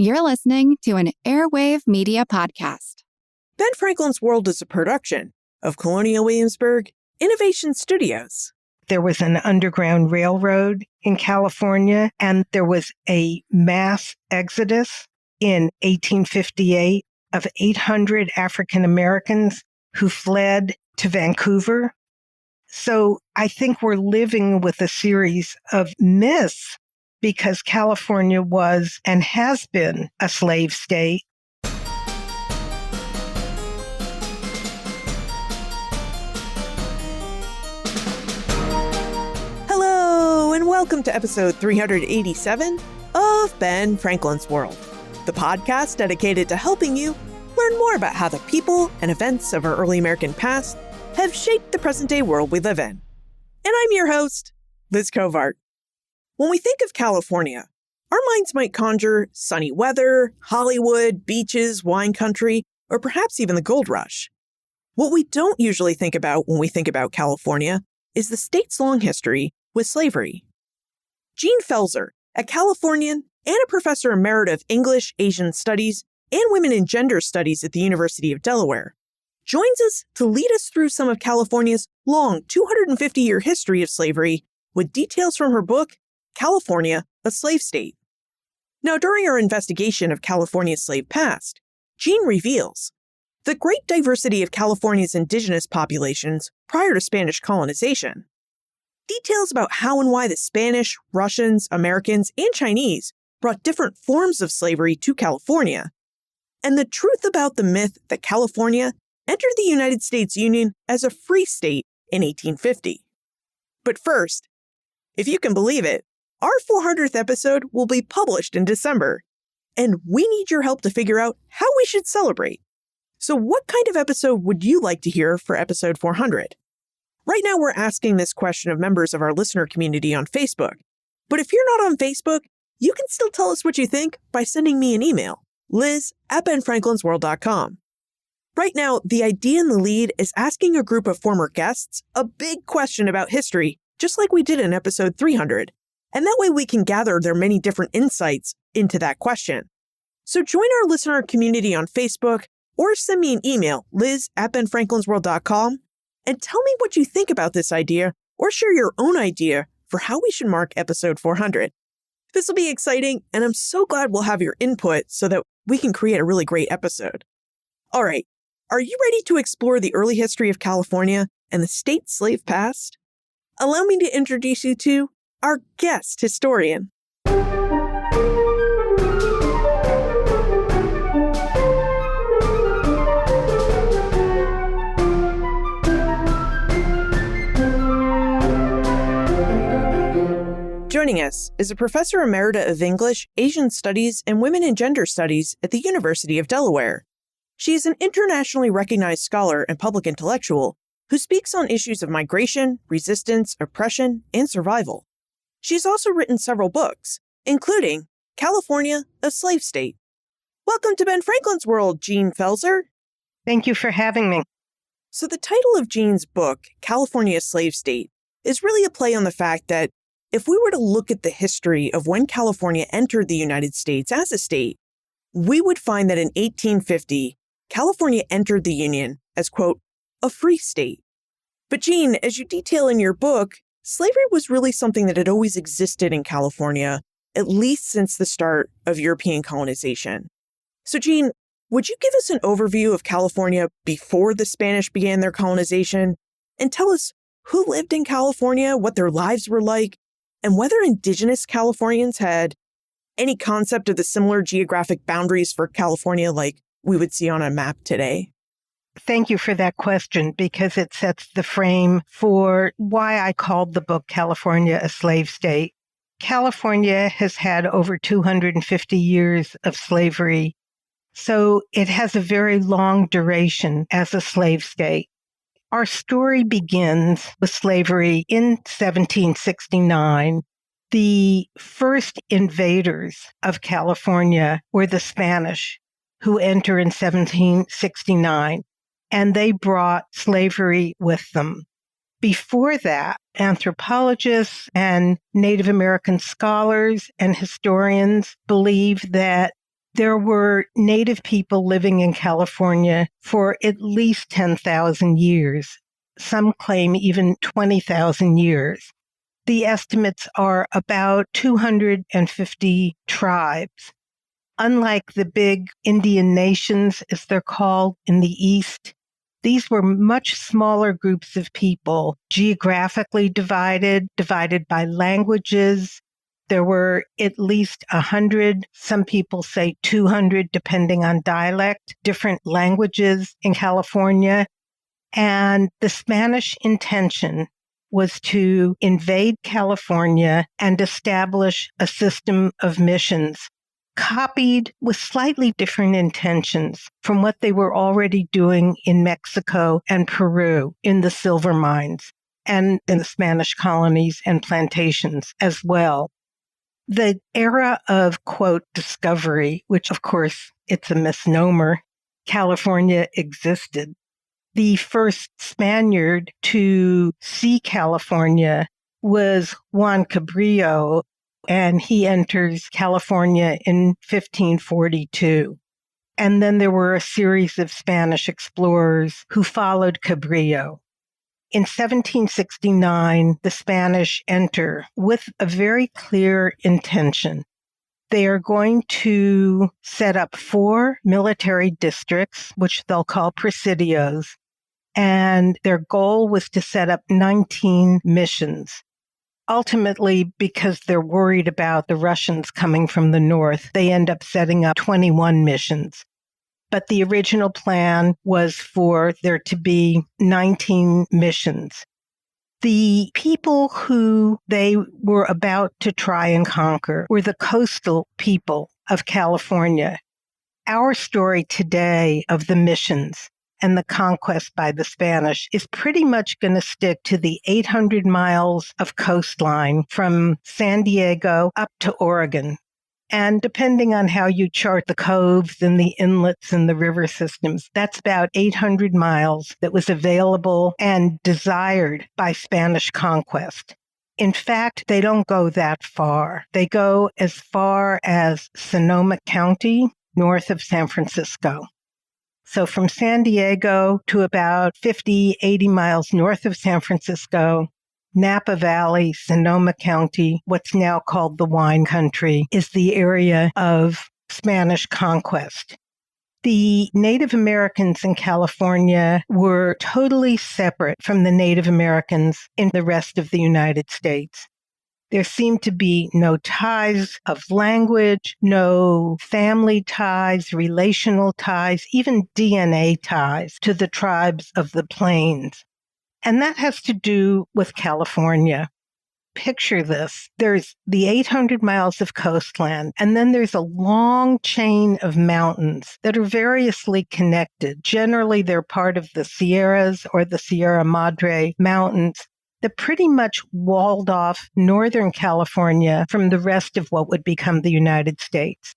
You're listening to an Airwave Media Podcast. Ben Franklin's World is a production of Colonial Williamsburg Innovation Studios. There was an underground railroad in California, and there was a mass exodus in 1858 of 800 African Americans who fled to Vancouver. So I think we're living with a series of myths because California was and has been a slave state. Hello, and welcome to episode 387 of Ben Franklin's World, the podcast dedicated to helping you learn more about how the people and events of our early American past have shaped the present-day world we live in. And I'm your host, Liz Covart. When we think of California, our minds might conjure sunny weather, Hollywood, beaches, wine country, or perhaps even the gold rush. What we don't usually think about when we think about California is the state's long history with slavery. Jean Pfaelzer, a Californian and a Professor Emerita of English, Asian Studies, and Women and Gender Studies at the University of Delaware, joins us to lead us through some of California's long 250-year history of slavery with details from her book, California, a Slave State. Now, during our investigation of California's slave past, Jean reveals the great diversity of California's indigenous populations prior to Spanish colonization, details about how and why the Spanish, Russians, Americans, and Chinese brought different forms of slavery to California, and the truth about the myth that California entered the United States Union as a free state in 1850. But first, if you can believe it, our 400th episode will be published in December, and we need your help to figure out how we should celebrate. So what kind of episode would you like to hear for episode 400? Right now, we're asking this question of members of our listener community on Facebook. But if you're not on Facebook, you can still tell us what you think by sending me an email, liz@benfranklinsworld.com. Right now, the idea in the lead is asking a group of former guests a big question about history, just like we did in episode 300. And that way we can gather their many different insights into that question. So join our listener community on Facebook or send me an email, liz@benfranklinsworld.com, and tell me what you think about this idea or share your own idea for how we should mark episode 400. This will be exciting, and I'm so glad we'll have your input so that we can create a really great episode. All right, are you ready to explore the early history of California and the state's slave past? Allow me to introduce you to our guest historian. Joining us is a Professor Emerita of English, Asian Studies, and Women and Gender Studies at the University of Delaware. She is an internationally recognized scholar and public intellectual who speaks on issues of migration, resistance, oppression, and survival. She's also written several books, including California, a Slave State. Welcome to Ben Franklin's World, Jean Pfaelzer. Thank you for having me. So the title of Jean's book, California, a Slave State, is really a play on the fact that if we were to look at the history of when California entered the United States as a state, we would find that in 1850, California entered the Union as, quote, a free state. But Jean, as you detail in your book, slavery was really something that had always existed in California, at least since the start of European colonization. So Jean, would you give us an overview of California before the Spanish began their colonization, and tell us who lived in California, what their lives were like, and whether Indigenous Californians had any concept of the similar geographic boundaries for California like we would see on a map today? Thank you for that question because it sets the frame for why I called the book California, a Slave State. California has had over 250 years of slavery, so it has a very long duration as a slave state. Our story begins with slavery in 1769. The first invaders of California were the Spanish, who enter in 1769, and they brought slavery with them. Before that, anthropologists and Native American scholars and historians believe that There were Native people living in California for at least 10,000 years. Some claim even 20,000 years. The estimates are about 250 tribes. Unlike the big Indian nations, as they're called in the East, these were much smaller groups of people, geographically divided by languages. There were at least 100, some people say 200, depending on dialect, different languages in California. And the Spanish intention was to invade California and establish a system of missions, copied with slightly different intentions from what they were already doing in Mexico and Peru in the silver mines and in the Spanish colonies and plantations as well. The era of, quote, discovery, which of course it's a misnomer, California existed. The first Spaniard to see California was Juan Cabrillo, and he enters California in 1542. And then there were a series of Spanish explorers who followed Cabrillo. In 1769, the Spanish enter with a very clear intention. They are going to set up 4 military districts, which they'll call presidios, and their goal was to set up 19 missions. Ultimately, because they're worried about the Russians coming from the north, they end up setting up 21 missions. But the original plan was for there to be 19 missions. The people who they were about to try and conquer were the coastal people of California. Our story today of the missions and the conquest by the Spanish is pretty much going to stick to the 800 miles of coastline from San Diego up to Oregon. And depending on how you chart the coves and the inlets and the river systems, that's about 800 miles that was available and desired by Spanish conquest. In fact, they don't go that far. They go as far as Sonoma County, north of San Francisco. So from San Diego to about 50, 80 miles north of San Francisco, Napa Valley, Sonoma County, what's now called the wine country, is the area of Spanish conquest. The Native Americans in California were totally separate from the Native Americans in the rest of the United States. There seemed to be no ties of language, no family ties, relational ties, even DNA ties to the tribes of the plains. And that has to do with California. Picture this. There's the 800 miles of coastland, and then there's a long chain of mountains that are variously connected. Generally, they're part of the Sierras or the Sierra Madre Mountains that pretty much walled off Northern California from the rest of what would become the United States.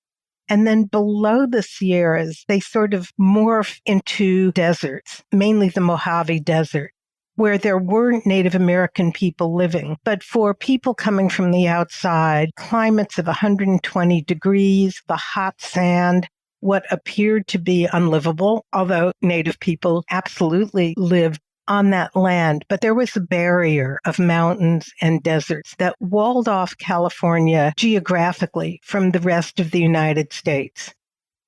And then below the Sierras, they sort of morph into deserts, mainly the Mojave Desert, where there were Native American people living. But for people coming from the outside, climates of 120 degrees, the hot sand, what appeared to be unlivable, although Native people absolutely lived on that land. But there was a barrier of mountains and deserts that walled off California geographically from the rest of the United States.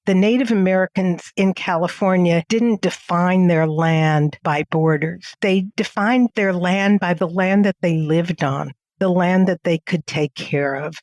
The Native Americans in California didn't define their land by borders. They defined their land by the land that they lived on, the land that they could take care of.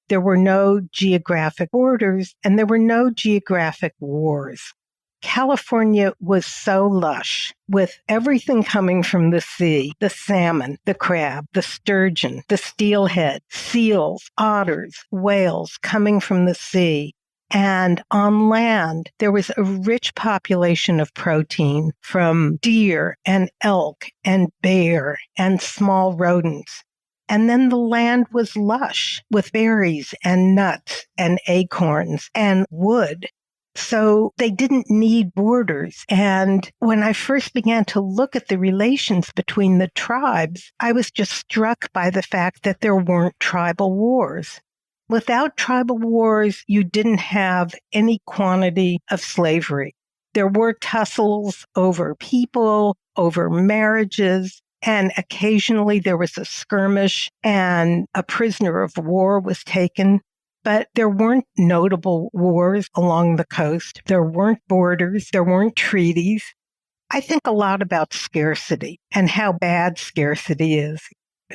There were no geographic borders, and there were no geographic wars. California was so lush with everything coming from the sea, the salmon, the crab, the sturgeon, the steelhead, seals, otters, whales coming from the sea. And on land, there was a rich population of protein from deer and elk and bear and small rodents. And then the land was lush with berries and nuts and acorns and wood. So they didn't need borders. And when I first began to look at the relations between the tribes, I was just struck by the fact that there weren't tribal wars. Without tribal wars, you didn't have any quantity of slavery. There were tussles over people, over marriages, and occasionally there was a skirmish and a prisoner of war was taken. But there weren't notable wars along the coast. There weren't borders. There weren't treaties. I think a lot about scarcity and how bad scarcity is.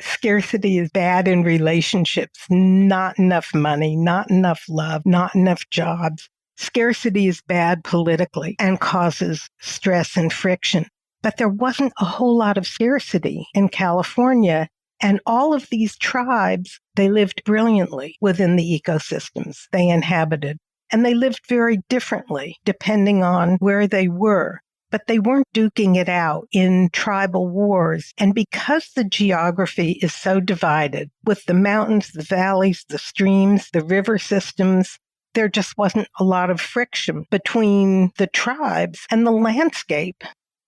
Scarcity is bad in relationships, not enough money, not enough love, not enough jobs. Scarcity is bad politically and causes stress and friction. But there wasn't a whole lot of scarcity in California. And all of these tribes, they lived brilliantly within the ecosystems they inhabited. And they lived very differently depending on where they were. But they weren't duking it out in tribal wars. And because the geography is so divided with the mountains, the valleys, the streams, the river systems, there just wasn't a lot of friction between the tribes and the landscape.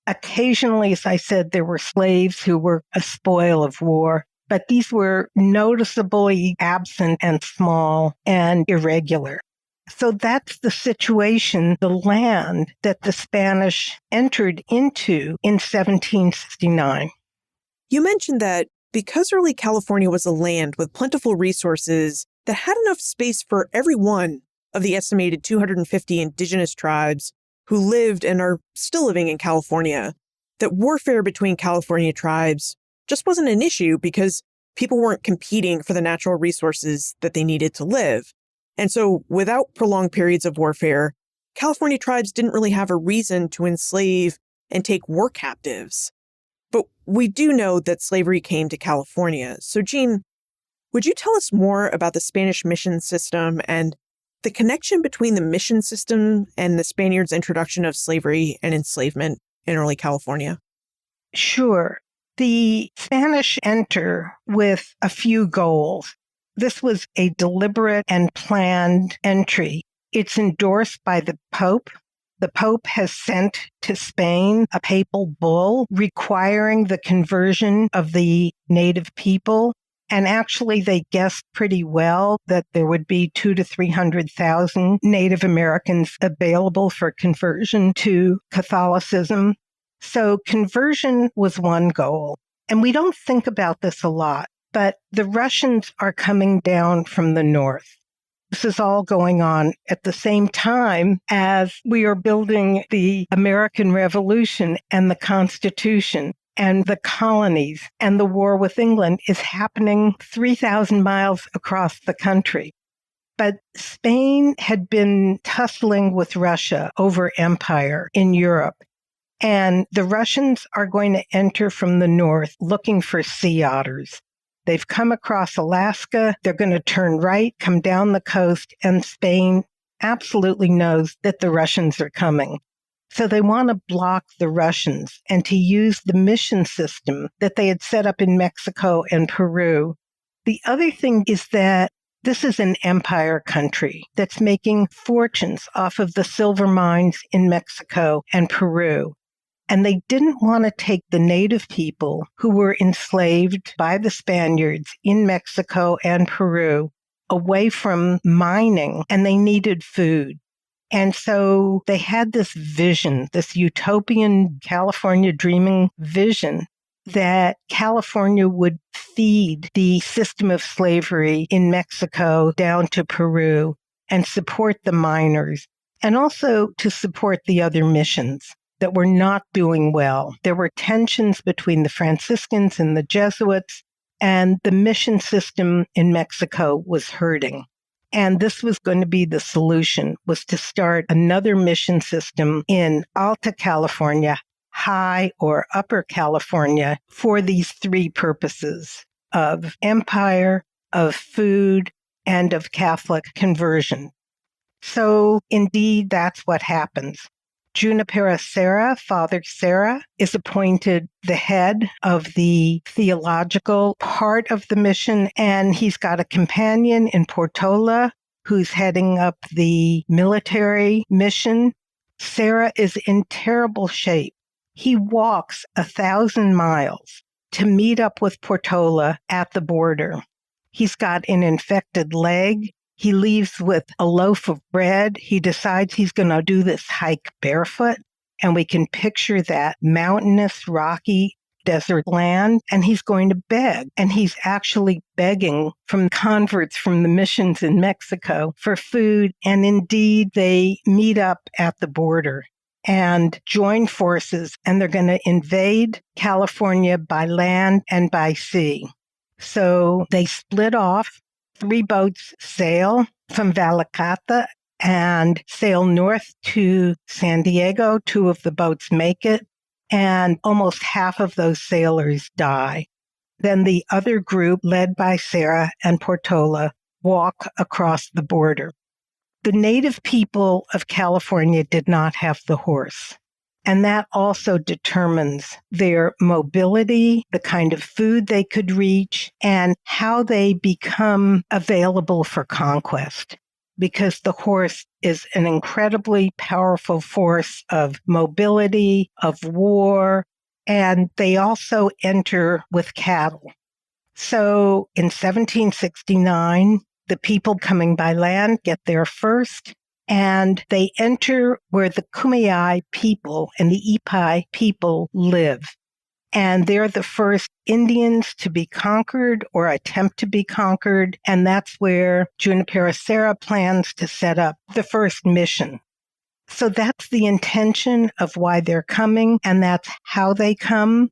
Occasionally, as I said, there were slaves who were a spoil of war, but these were noticeably absent and small and irregular. So that's the situation, the land that the Spanish entered into in 1769. You mentioned that because early California was a land with plentiful resources that had enough space for every one of the estimated 250 indigenous tribes who lived and are still living in California, that warfare between California tribes just wasn't an issue because people weren't competing for the natural resources that they needed to live. And so without prolonged periods of warfare, California tribes didn't really have a reason to enslave and take war captives. But we do know that slavery came to California. So Jean, would you tell us more about the Spanish mission system and the connection between the mission system and the Spaniards' introduction of slavery and enslavement in early California? Sure. The Spanish enter with a few goals. This was a deliberate and planned entry. It's endorsed by the Pope. The Pope has sent to Spain a papal bull requiring the conversion of the native people. And actually, they guessed pretty well that there would be 200,000 to 300,000 Native Americans available for conversion to Catholicism. So conversion was one goal. And we don't think about this a lot, but the Russians are coming down from the north. This is all going on at the same time as we are building the American Revolution and the Constitution and the colonies, and the war with England is happening 3,000 miles across the country. But Spain had been tussling with Russia over empire in Europe. And the Russians are going to enter from the north looking for sea otters. They've come across Alaska. They're going to turn right, come down the coast, and Spain absolutely knows that the Russians are coming. So they want to block the Russians and to use the mission system that they had set up in Mexico and Peru. The other thing is that this is an empire country that's making fortunes off of the silver mines in Mexico and Peru. And they didn't want to take the native people who were enslaved by the Spaniards in Mexico and Peru away from mining, and they needed food. And so they had this vision, this utopian California dreaming vision that California would feed the system of slavery in Mexico down to Peru and support the miners, and also to support the other missions that were not doing well. There were tensions between the Franciscans and the Jesuits, and the mission system in Mexico was hurting. And this was going to be the solution, was to start another mission system in Alta California, High or Upper California, for these three purposes of empire, of food, and of Catholic conversion. So indeed, that's what happens. Junipero Serra, Father Serra, is appointed the head of the theological part of the mission, and he's got a companion in Portola who's heading up the military mission. Serra is in terrible shape. He walks 1,000 miles to meet up with Portola at the border. He's got an infected leg. He leaves with a loaf of bread. He decides he's going to do this hike barefoot. And we can picture that mountainous, rocky desert land. And he's going to beg. And he's actually begging from converts from the missions in Mexico for food. And indeed, they meet up at the border and join forces. And they're going to invade California by land and by sea. So they split off. 3 boats sail from Vallecata and sail north to San Diego. 2 of the boats make it, and almost half of those sailors die. Then the other group, led by Sarah and Portola, walk across the border. The native people of California did not have the horse. And that also determines their mobility, the kind of food they could reach, and how they become available for conquest. Because the horse is an incredibly powerful force of mobility, of war, and they also enter with cattle. So in 1769, the people coming by land get there first. And they enter where the Kumeyaay people and the Ipai people live. And they're the first Indians to be conquered or attempt to be conquered. And that's where Junipero Serra plans to set up the first mission. So that's the intention of why they're coming, and that's how they come.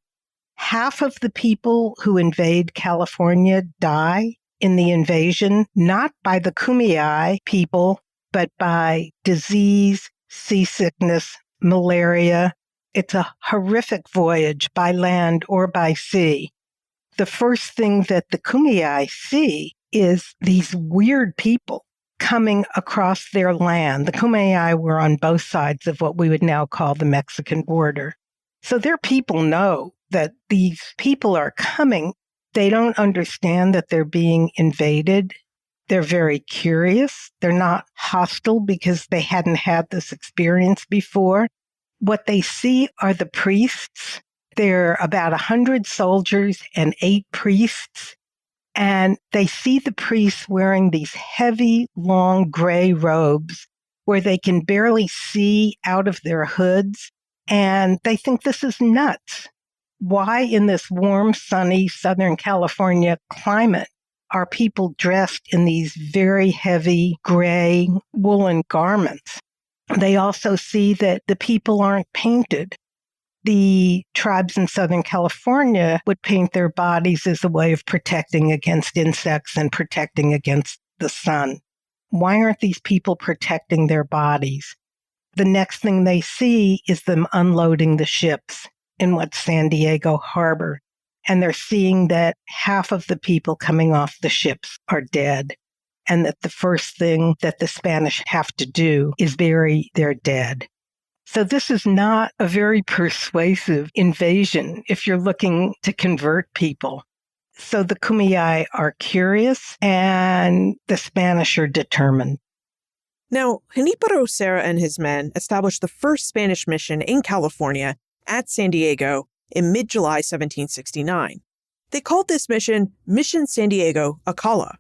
Half of the people who invade California die in the invasion, not by the Kumeyaay people, but by disease, seasickness, malaria. It's a horrific voyage by land or by sea. The first thing that the Kumeyaay see is these weird people coming across their land. The Kumeyaay were on both sides of what we would now call the Mexican border. So their people know that these people are coming. They don't understand that they're being invaded. They're very curious. They're not hostile because they hadn't had this experience before. What they see are the priests. There are about 100 soldiers and 8 priests. And they see the priests wearing these heavy, long gray robes where they can barely see out of their hoods. And they think this is nuts. Why in this warm, sunny Southern California climate are people dressed in these very heavy gray woolen garments? They also see that the people aren't painted. The tribes in Southern California would paint their bodies as a way of protecting against insects and protecting against the sun. Why aren't these people protecting their bodies? The next thing they see is them unloading the ships in what's San Diego Harbor. And they're seeing that half of the people coming off the ships are dead, and that the first thing that the Spanish have to do is bury their dead. So this is not a very persuasive invasion if you're looking to convert people. So the Kumeyaay are curious, and the Spanish are determined. Now, Junipero Serra and his men established the first Spanish mission in California at San Diego in mid-July 1769. They called this mission Mission San Diego Acala.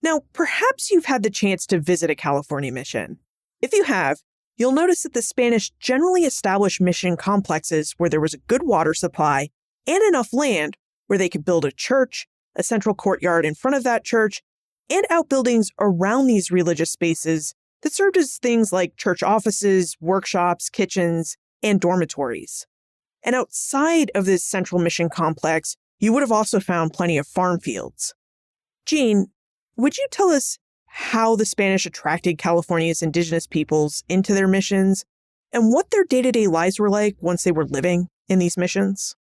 Now, perhaps you've had the chance to visit a California mission. If you have, you'll notice that the Spanish generally established mission complexes where there was a good water supply and enough land where they could build a church, a central courtyard in front of that church, and outbuildings around these religious spaces that served as things like church offices, workshops, kitchens, and dormitories. And outside of this central mission complex, you would have also found plenty of farm fields. Jean, would you tell us how the Spanish attracted California's indigenous peoples into their missions and what their day-to-day lives were like once they were living in these missions?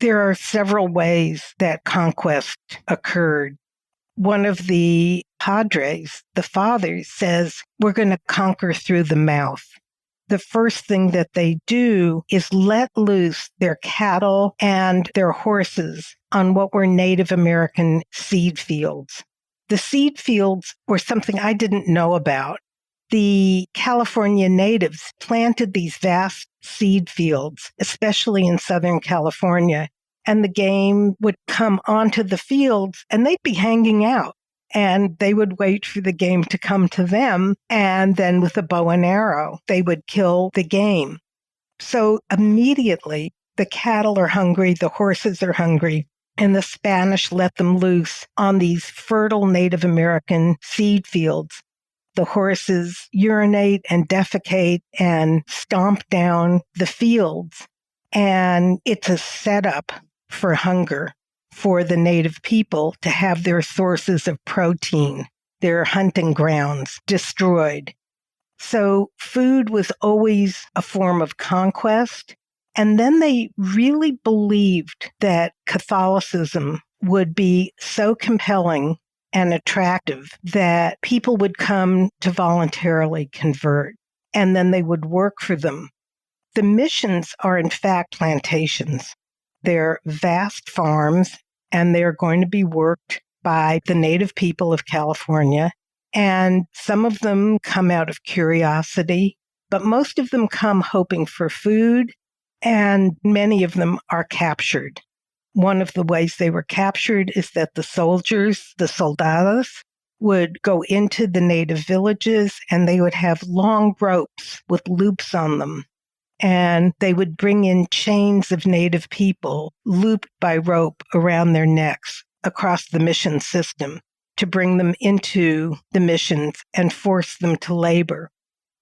There are several ways that conquest occurred. One of the padres, the fathers, says, we're going to conquer through the mouth. The first thing that they do is let loose their cattle and their horses on what were Native American seed fields. The seed fields were something I didn't know about. The California natives planted these vast seed fields, especially in Southern California, and the game would come onto the fields and they'd be hanging out. and they would wait for the game to come to them. And then with a bow and arrow, they would kill the game. So immediately the cattle are hungry, the horses are hungry, and the Spanish let them loose on these fertile Native American seed fields. The horses urinate and defecate and stomp down the fields. And it's a setup for hunger for the Native people to have their sources of protein, their hunting grounds destroyed. So food was always a form of conquest. And then they really believed that Catholicism would be so compelling and attractive that people would come to voluntarily convert, and then they would work for them. The missions are, in fact, plantations. They're vast farms, and they're going to be worked by the native people of California. And some of them come out of curiosity, but most of them come hoping for food, and many of them are captured. One of the ways they were captured is that the soldiers, the soldados, would go into the native villages, and they would have long ropes with loops on them. And they would bring in chains of native people looped by rope around their necks across the mission system to bring them into the missions and force them to labor.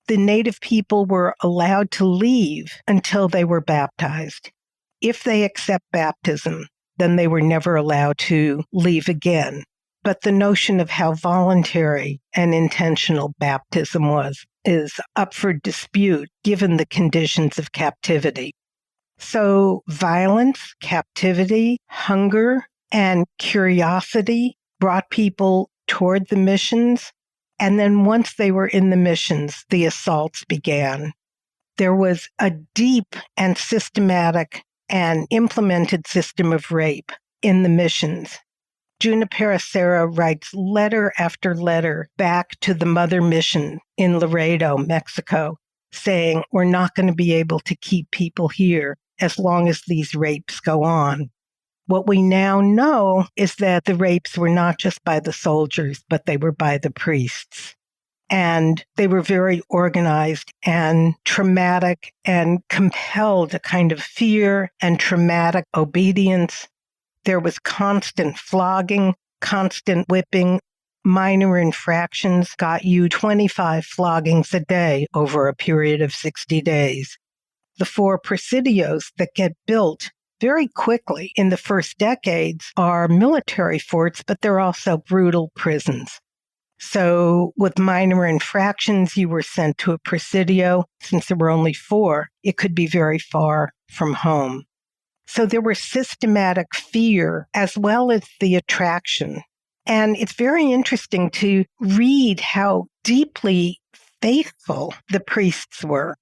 The native people were allowed to leave until they were baptized. If they accept baptism, then they were never allowed to leave again. But the notion of how voluntary and intentional baptism was is up for dispute given the conditions of captivity. So violence, captivity, hunger, and curiosity brought people toward the missions. And then once they were in the missions, the assaults began. There was a deep and systematic and implemented system of rape in the missions. Junipero Serra writes letter after letter back to the mother mission in Laredo, Mexico, saying, we're not going to be able to keep people here as long as these rapes go on. What we now know is that the rapes were not just by the soldiers, but they were by the priests. And they were very organized and traumatic and compelled a kind of fear and traumatic obedience. There was constant flogging, constant whipping. Minor infractions got you 25 floggings a day over a period of 60 days. The 4 presidios that get built very quickly in the first decades are military forts, but they're also brutal prisons. So with minor infractions, you were sent to a presidio. Since there were only 4, it could be very far from home. So there was systematic fear as well as the attraction. And it's very interesting to read how deeply faithful the priests were.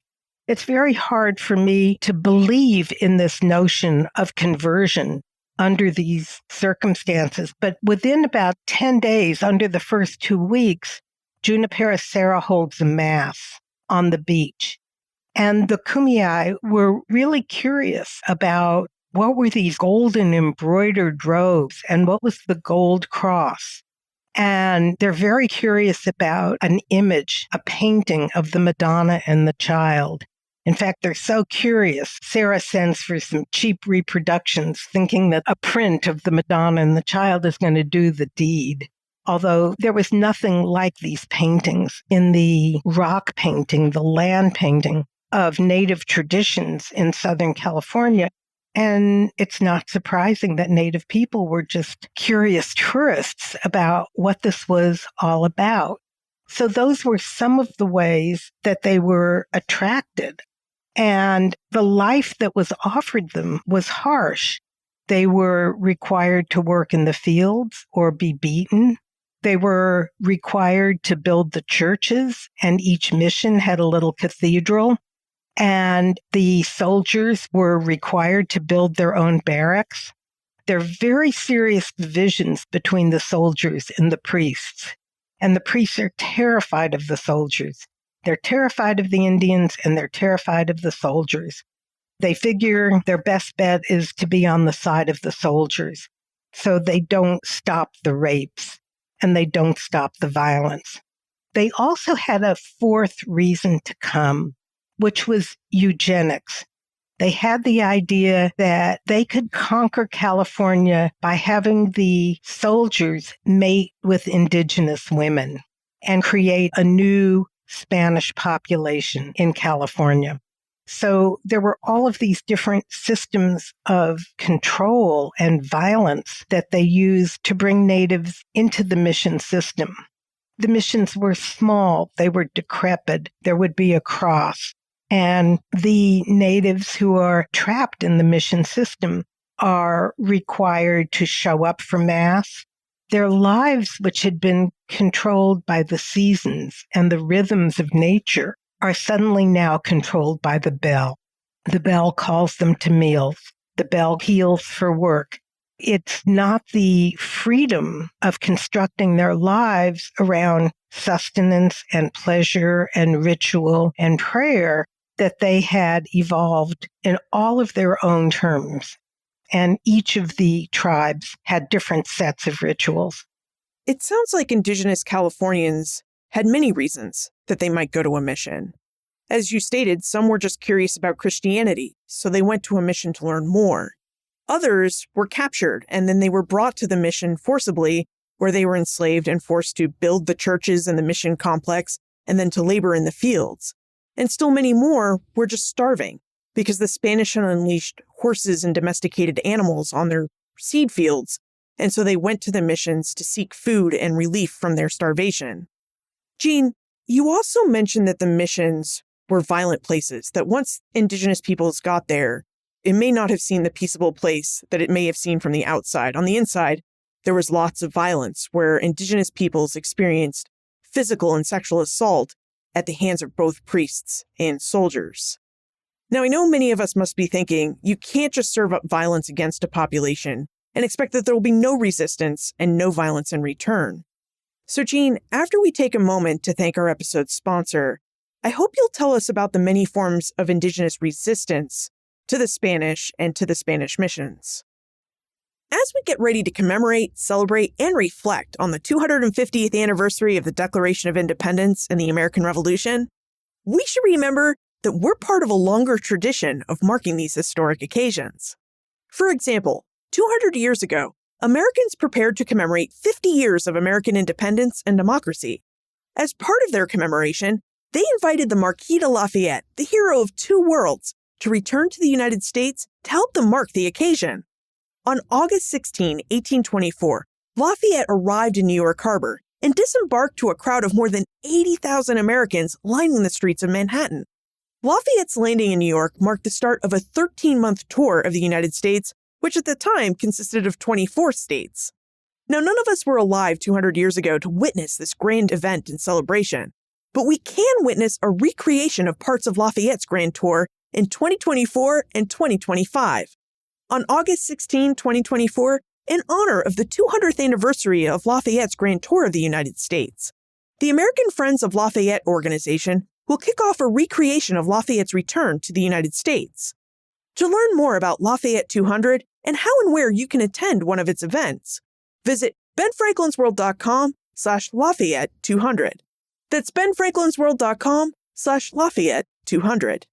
It's very hard for me to believe in this notion of conversion under these circumstances. But within about 10 days, under the first 2 weeks, Junipero Serra holds a mass on the beach. And the Kumeyaay were really curious about what were these golden embroidered robes and what was the gold cross. And they're very curious about an image, a painting of the Madonna and the Child. In fact, they're so curious, Serra sends for some cheap reproductions, thinking that a print of the Madonna and the Child is going to do the deed. Although there was nothing like these paintings in the rock painting, the land painting of native traditions in Southern California. And it's not surprising that native people were just curious tourists about what this was all about. So those were some of the ways that they were attracted. And the life that was offered them was harsh. They were required to work in the fields or be beaten. They were required to build the churches, and each mission had a little cathedral. And the soldiers were required to build their own barracks. There are very serious divisions between the soldiers and the priests. And the priests are terrified of the soldiers. They're terrified of the Indians, and they're terrified of the soldiers. They figure their best bet is to be on the side of the soldiers, so they don't stop the rapes. and they don't stop the violence. They also had a fourth reason to come, which was eugenics. They had the idea that they could conquer California by having the soldiers mate with indigenous women and create a new Spanish population in California. So there were all of these different systems of control and violence that they used to bring natives into the mission system. The missions were small, they were decrepit, there would be a cross. And the natives who are trapped in the mission system are required to show up for Mass. Their lives, which had been controlled by the seasons and the rhythms of nature, are suddenly now controlled by the bell. The bell calls them to meals. The bell heals for work. It's not the freedom of constructing their lives around sustenance and pleasure and ritual and prayer that they had evolved in all of their own terms. And each of the tribes had different sets of rituals. It sounds like Indigenous Californians had many reasons that they might go to a mission. As you stated, some were just curious about Christianity, so they went to a mission to learn more. Others were captured, and then they were brought to the mission forcibly, where they were enslaved and forced to build the churches and the mission complex, and then to labor in the fields. And still many more were just starving, because the Spanish had unleashed horses and domesticated animals on their seed fields, and so they went to the missions to seek food and relief from their starvation. Jean, you also mentioned that the missions were violent places, that once Indigenous peoples got there, it may not have seen the peaceable place that it may have seen from the outside. On the inside, there was lots of violence where Indigenous peoples experienced physical and sexual assault at the hands of both priests and soldiers. Now, I know many of us must be thinking, you can't just serve up violence against a population and expect that there will be no resistance and no violence in return. So, Jean, after we take a moment to thank our episode's sponsor, I hope you'll tell us about the many forms of Indigenous resistance to the Spanish and to the Spanish missions. As we get ready to commemorate, celebrate, and reflect on the 250th anniversary of the Declaration of Independence and the American Revolution, we should remember that we're part of a longer tradition of marking these historic occasions. For example, 200 years ago, Americans prepared to commemorate 50 years of American independence and democracy. As part of their commemoration, they invited the Marquis de Lafayette, the hero of two worlds, to return to the United States to help them mark the occasion. On August 16, 1824, Lafayette arrived in New York Harbor and disembarked to a crowd of more than 80,000 Americans lining the streets of Manhattan. Lafayette's landing in New York marked the start of a 13-month tour of the United States, which at the time consisted of 24 states. Now, none of us were alive 200 years ago to witness this grand event and celebration, but we can witness a recreation of parts of Lafayette's grand tour in 2024 and 2025. On August 16, 2024, in honor of the 200th anniversary of Lafayette's grand tour of the United States, the American Friends of Lafayette organization will kick off a recreation of Lafayette's return to the United States. To learn more about Lafayette 200 and how and where you can attend one of its events, visit benfranklinsworld.com/Lafayette 200. That's benfranklinsworld.com/Lafayette 200.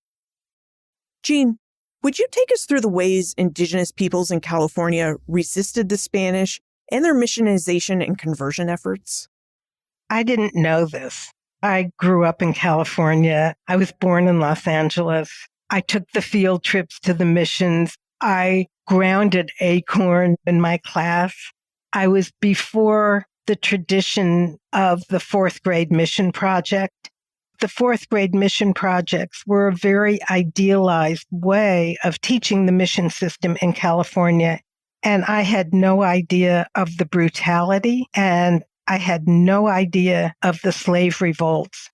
Jean, would you take us through the ways Indigenous peoples in California resisted the Spanish and their missionization and conversion efforts? I didn't know this. I grew up in California. I was born in Los Angeles. I took the field trips to the missions. I grounded acorn in my class. I was before the tradition of the fourth grade mission project. The fourth grade mission projects were a very idealized way of teaching the mission system in California. And I had no idea of the brutality, and I had no idea of the slave revolts.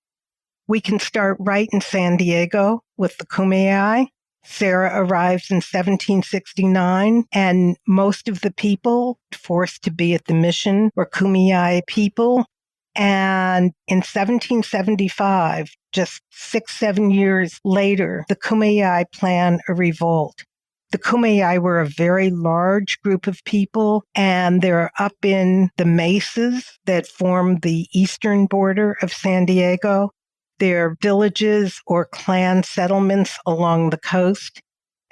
We can start right in San Diego with the Kumeyaay. Sarah arrives in 1769, and most of the people forced to be at the mission were Kumeyaay people. And in 1775, just 6-7 years later, the Kumeyaay plan a revolt. The Kumeyaay were a very large group of people, and they're up in the mesas that form the eastern border of San Diego. They're villages or clan settlements along the coast.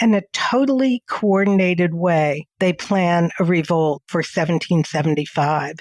In a totally coordinated way, they plan a revolt for 1775.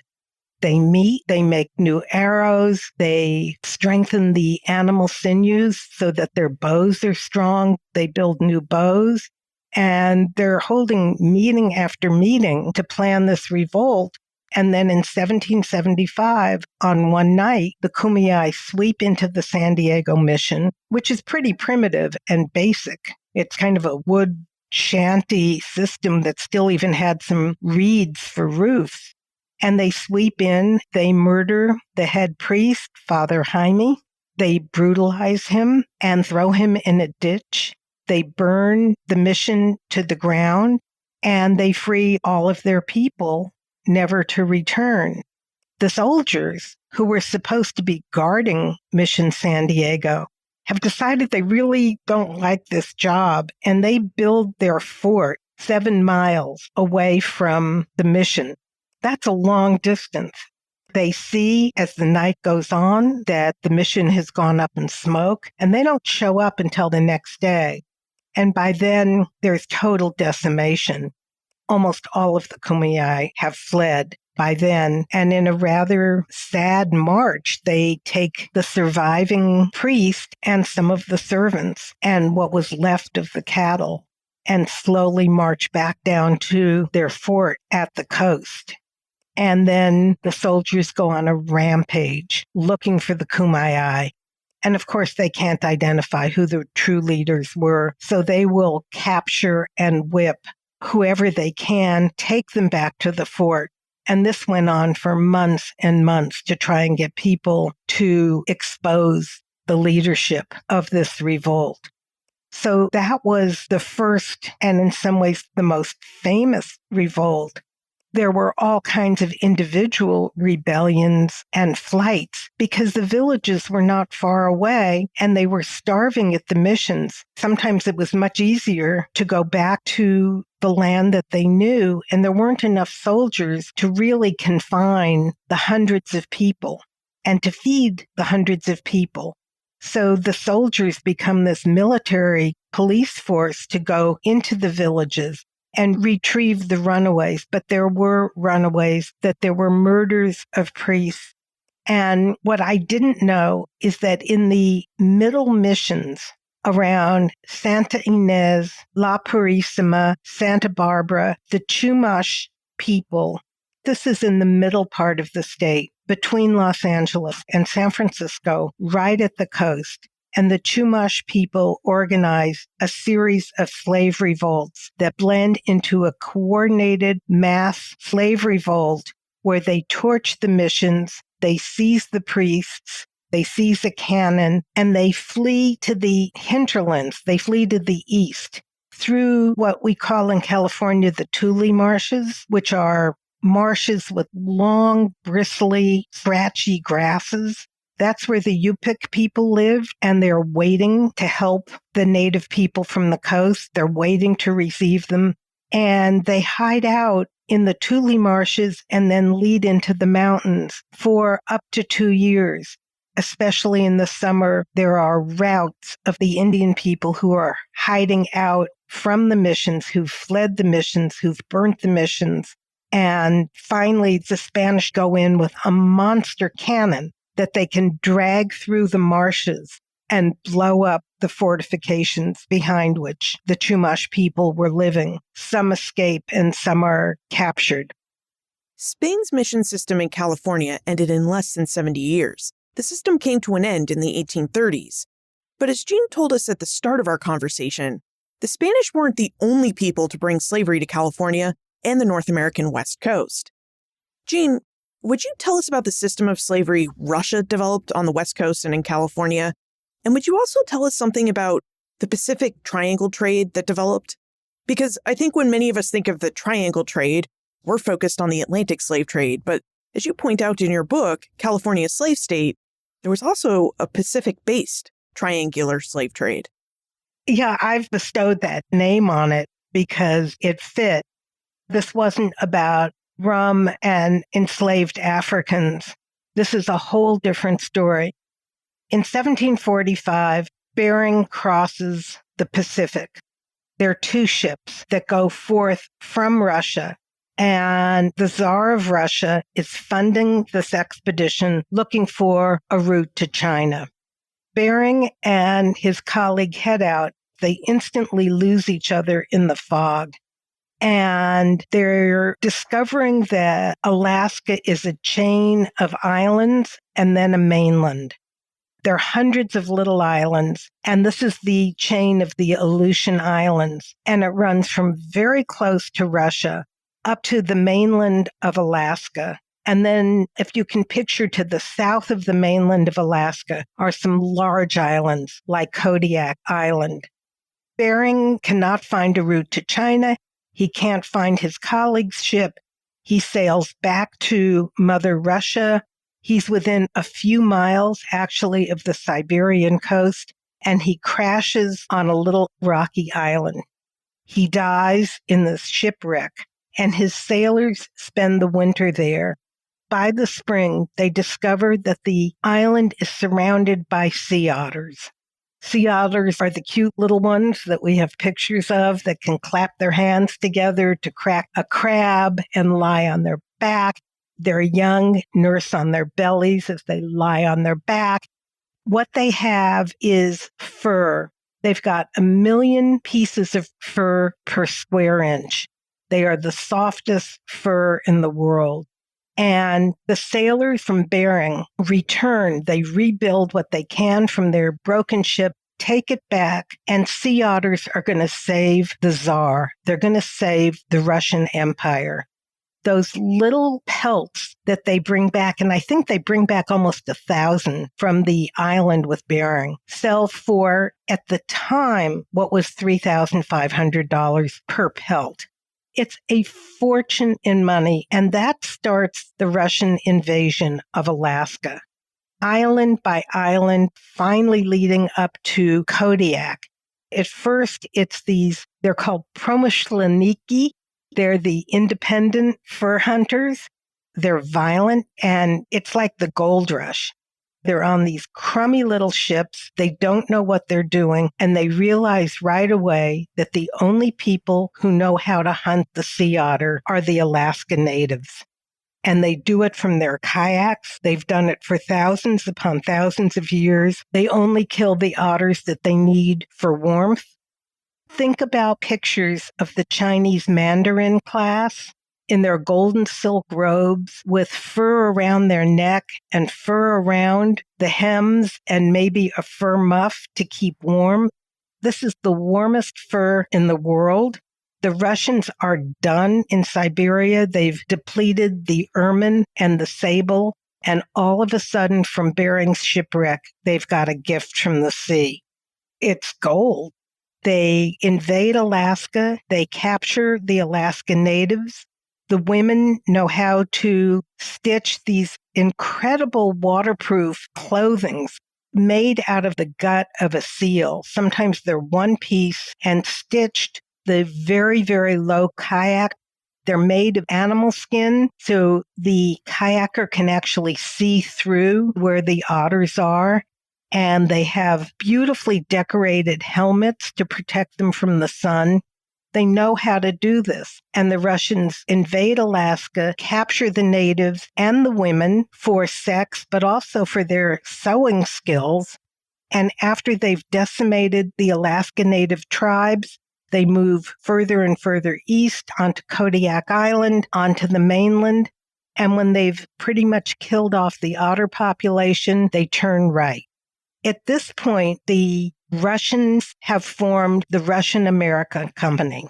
They meet, they make new arrows, they strengthen the animal sinews so that their bows are strong, they build new bows, and they're holding meeting after meeting to plan this revolt. And then in 1775, on one night, the Kumeyaay sweep into the San Diego mission, which is pretty primitive and basic. It's kind of a wood shanty system that still even had some reeds for roofs. And they sweep in, they murder the head priest, Father Jaime. They brutalize him and throw him in a ditch. They burn the mission to the ground, and they free all of their people, never to return. The soldiers, who were supposed to be guarding Mission San Diego, have decided they really don't like this job, and they build their fort 7 miles away from the mission. That's a long distance. They see as the night goes on that the mission has gone up in smoke, and they don't show up until the next day. And by then, there's total decimation. Almost all of the Kumeyaay have fled by then. And in a rather sad march, they take the surviving priest and some of the servants and what was left of the cattle and slowly march back down to their fort at the coast. And then the soldiers go on a rampage looking for the Kumeyaay. And of course, they can't identify who the true leaders were. So they will capture and whip whoever they can, take them back to the fort. And this went on for months and months to try and get people to expose the leadership of this revolt. So that was the first and in some ways the most famous revolt. There were all kinds of individual rebellions and flights because the villages were not far away and they were starving at the missions. Sometimes it was much easier to go back to the land that they knew, and there weren't enough soldiers to really confine the hundreds of people and to feed the hundreds of people. So the soldiers become this military police force to go into the villages and retrieve the runaways. But there were runaways, that there were murders of priests. And what I didn't know is that in the middle missions around Santa Ynez, La Purísima, Santa Barbara, the Chumash people, this is in the middle part of the state, between Los Angeles and San Francisco, right at the coast. And the Chumash people organize a series of slave revolts that blend into a coordinated mass slave revolt where they torch the missions, they seize the priests, they seize a cannon, and they flee to the hinterlands. They flee to the east through what we call in California the Tule marshes, which are marshes with long, bristly, scratchy grasses. That's where the Yupik people live, and they're waiting to help the native people from the coast. They're waiting to receive them, and they hide out in the Tule marshes and then lead into the mountains for up to 2 years. Especially in the summer, there are routes of the Indian people who are hiding out from the missions, who've fled the missions, who've burnt the missions. And finally, the Spanish go in with a monster cannon that they can drag through the marshes and blow up the fortifications behind which the Chumash people were living. Some escape and some are captured. Spain's mission system in California ended in less than 70 years. The system came to an end in the 1830s. But as Jean told us at the start of our conversation, the Spanish weren't the only people to bring slavery to California and the North American West Coast. Jean, would you tell us about the system of slavery Russia developed on the West Coast and in California? And would you also tell us something about the Pacific Triangle trade that developed? Because I think when many of us think of the Triangle trade, we're focused on the Atlantic slave trade. But as you point out in your book, California Slave State, there was also a Pacific-based triangular slave trade. Yeah, I've bestowed that name on it. because it fit. This wasn't about rum and enslaved Africans. This is a whole different story. In 1745, Bering crosses the Pacific. There are two ships that go forth from Russia, and the Tsar of Russia is funding this expedition looking for a route to China. Bering and his colleague head out. They instantly lose each other in the fog. And they're discovering that Alaska is a chain of islands and then a mainland. There are hundreds of little islands, and this is the chain of the Aleutian Islands, and it runs from very close to Russia up to the mainland of Alaska. And then if you can picture to the south of the mainland of Alaska are some large islands like Kodiak Island. Bering cannot find a route to China. He can't find his colleague's ship. He sails back to Mother Russia. He's within a few miles, actually, of the Siberian coast, and he crashes on a little rocky island. He dies in this shipwreck, and his sailors spend the winter there. By the spring, they discover that the island is surrounded by sea otters. Sea otters are the cute little ones that we have pictures of that can clap their hands together to crack a crab and lie on their back. Their young nurse on their bellies as they lie on their back. What they have is fur. They've got 1 million pieces of fur per square inch. They are the softest fur in the world. And the sailors from Bering return. They rebuild what they can from their broken ship, take it back, and sea otters are going to save the Tsar. They're going to save the Russian Empire. Those little pelts that they bring back, and I think they bring back almost 1,000 from the island with Bering, sell for, at the time, what was $3,500 per pelt. It's a fortune in money, and that starts the Russian invasion of Alaska. Island by island, finally leading up to Kodiak. At first, it's they're called Promushleniki. They're the independent fur hunters. They're violent, and it's like the gold rush. They're on these crummy little ships. They don't know what they're doing, and they realize right away that the only people who know how to hunt the sea otter are the Alaska natives. And they do it from their kayaks. They've done it for thousands upon thousands of years. They only kill the otters that they need for warmth. Think about pictures of the Chinese Mandarin class in their golden silk robes with fur around their neck and fur around the hems and maybe a fur muff to keep warm. This is the warmest fur in the world. The Russians are done in Siberia. They've depleted the ermine and the sable, and all of a sudden from Bering's shipwreck, they've got a gift from the sea. It's gold. They invade Alaska. They capture the Alaska natives. The women know how to stitch these incredible waterproof clothings made out of the gut of a seal. Sometimes they're one piece and stitched. The very, very low kayak, they're made of animal skin, so the kayaker can actually see through where the otters are. And they have beautifully decorated helmets to protect them from the sun. They know how to do this. And the Russians invade Alaska, capture the natives and the women for sex, but also for their sewing skills. And after they've decimated the Alaska Native tribes, they move further and further east onto Kodiak Island, onto the mainland. And when they've pretty much killed off the otter population, they turn right. At this point, the Russians have formed the Russian-American Company.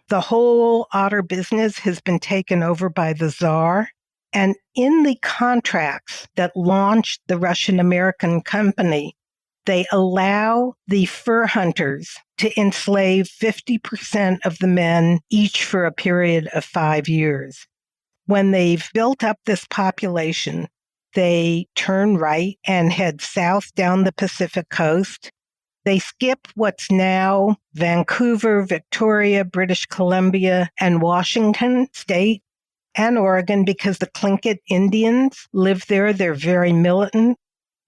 The whole otter business has been taken over by the Tsar. And in the contracts that launched the Russian-American Company, they allow the fur hunters to enslave 50% of the men each for a period of 5 years. When they've built up this population, they turn right and head south down the Pacific coast. They skip what's now Vancouver, Victoria, British Columbia, and Washington State and Oregon because the Tlingit Indians live there. They're very militant.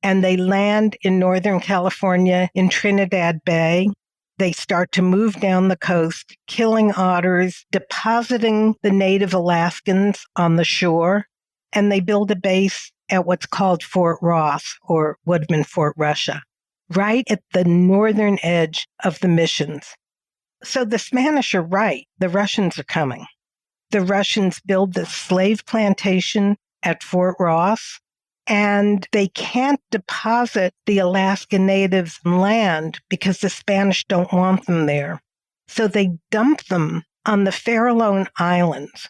And they land in Northern California in Trinidad Bay. They start to move down the coast, killing otters, depositing the native Alaskans on the shore, and they build a base at what's called Fort Ross or Woodman Fort Russia, right at the northern edge of the missions. So the Spanish are right. The Russians are coming. The Russians build the slave plantation at Fort Ross, and they can't deposit the Alaska natives' land because the Spanish don't want them there. So they dump them on the Farallone Islands,